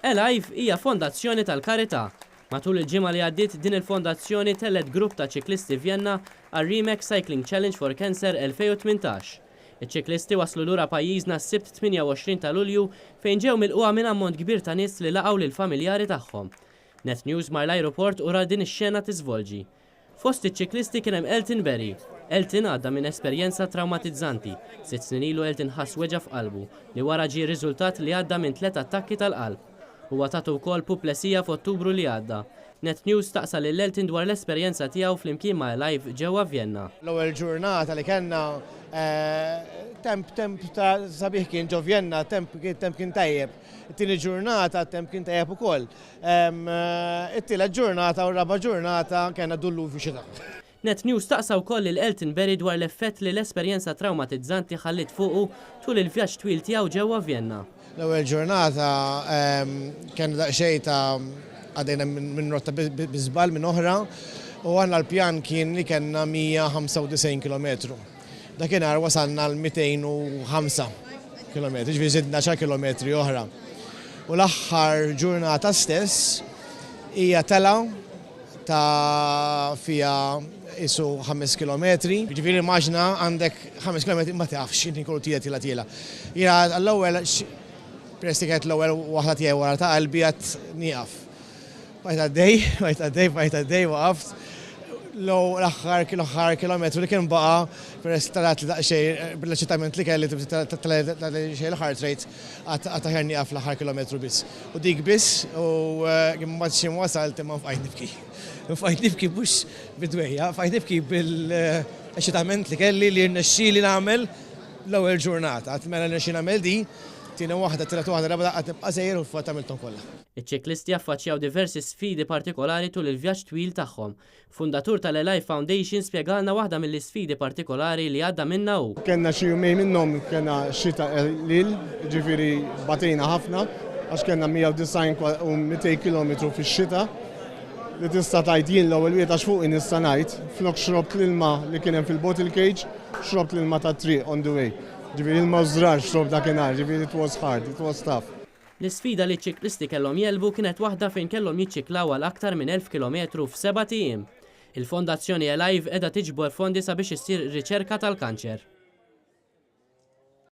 Alive hija fondazzjoni tal-karità. Matul il-ġimgħa li għaddiet din il-fondazzjoni tellet grupp ta' ċiklisti Vienna għal Remax Cycling Challenge for Cancer 2018. Iċ-ċiklisti waslu lura pajjiżna s-sibt 28 ta' Lulju fejn ġew milquha minn ammont kbir ta' nies li laqgħu lil familjari tagħhom. Net News mar l-ajruport ura din ix-xena tiżvolġi. Fost iċ-ċiklisti kien hemm Elton Berry. Elton għadda minn esperjenza traumatizzanti. 6 snin ilu Elton ħass weġa f'qalbu li wara ġie riżultat li għadda minn 3 attakki tal-qalb. Huwa tagħtu wkoll puplesija f'Ottubru li għadda. Net News taqsal lil Elton dwar l-esperjenza tiegħu flimkien ma' Alive ġewwa Vienna. L-ewwel ġurnata li kellna temp ta' sabiħ kien ġo Vienna, temp kien tajjeb. It-tieni ġurnata temp kien tajjeb ukoll. It-tielet ġurnata u raba ġurnata kellna dullu fi xita. Net News taqsa wkoll lil Elton Berry dwar l-effett li l-esperjenza traumatizzanti ħallit fuqu tul il-vjaġġ twil tiegħu ġewwa Vienna. L-ewwel ġurnata kien daqsxejn ta' għadejna minn rotta biżbal minn oħra u għandna l-pjan kien li kellna 195 km. Dakinhar wasalna l-205 km, ġifieri żidna 10 km oħra. U l-aħħar ġurnata stess hija tela ta' fija isu 5 km. Ġifieri immaġna għandek 5 km ma tafx inti kollu tiela. Jiena l-ewwel peress li kienet l-ewwel waħda tiegħi wara ta' qalbi qed nieqaf. Bajt għaddej waqaft. L-aħħar kilometru li kien baqa' peress tarat li daqsxejn bil-eċitament li kelli xejn l-heart rate għad taħjar nieqaf l-aħħar kilometru biss. U dik biss u mbagħad xi wasalt imma fqajt nibki. Fqajt nibki mhux bidwejja, fqajt nibki bil-eċitament li kelli li rnexxieli nagħmel l-ewwel ġurnata. Qatt mela nexxi nagħmel di, tieni waħda, tielet waħda, raba qatt nibqa' sejjer u fuq tagħmilthom kollha. Iċ-ċiklisti affaċċjaw diversi sfidi partikolari tul il-vjaġġ twil tagħhom. Fundatur tal-Alive Foundation spjegalna waħda mill-isfidi partikolari li għadda minnha hu. Kenna xi jumejn minnhom kellna xita qlil, ġifieri batejna ħafna għax kellna 190 u 200 km fix-xita. Li tista' tgħid jien l-ewwel wieħed għax fuq nista' ngħid, flok xrobt l-ilma li kien hemm fil-bottle cage, xrobt l-ilma tat-triq on the way. Ġifieri ilma żrar xrob dakinhar, ġifieri it was hard, it was tough. L-isfida li ċ-ċiklisti kellhom jelbu kienet waħda fejn kellhom jiċċiklaw għal aktar minn 1000 km f'7 ijiem. Il-Fondazzjoni Alive qiegħda tiġbor fondi sabiex issir riċerka tal-kanċer.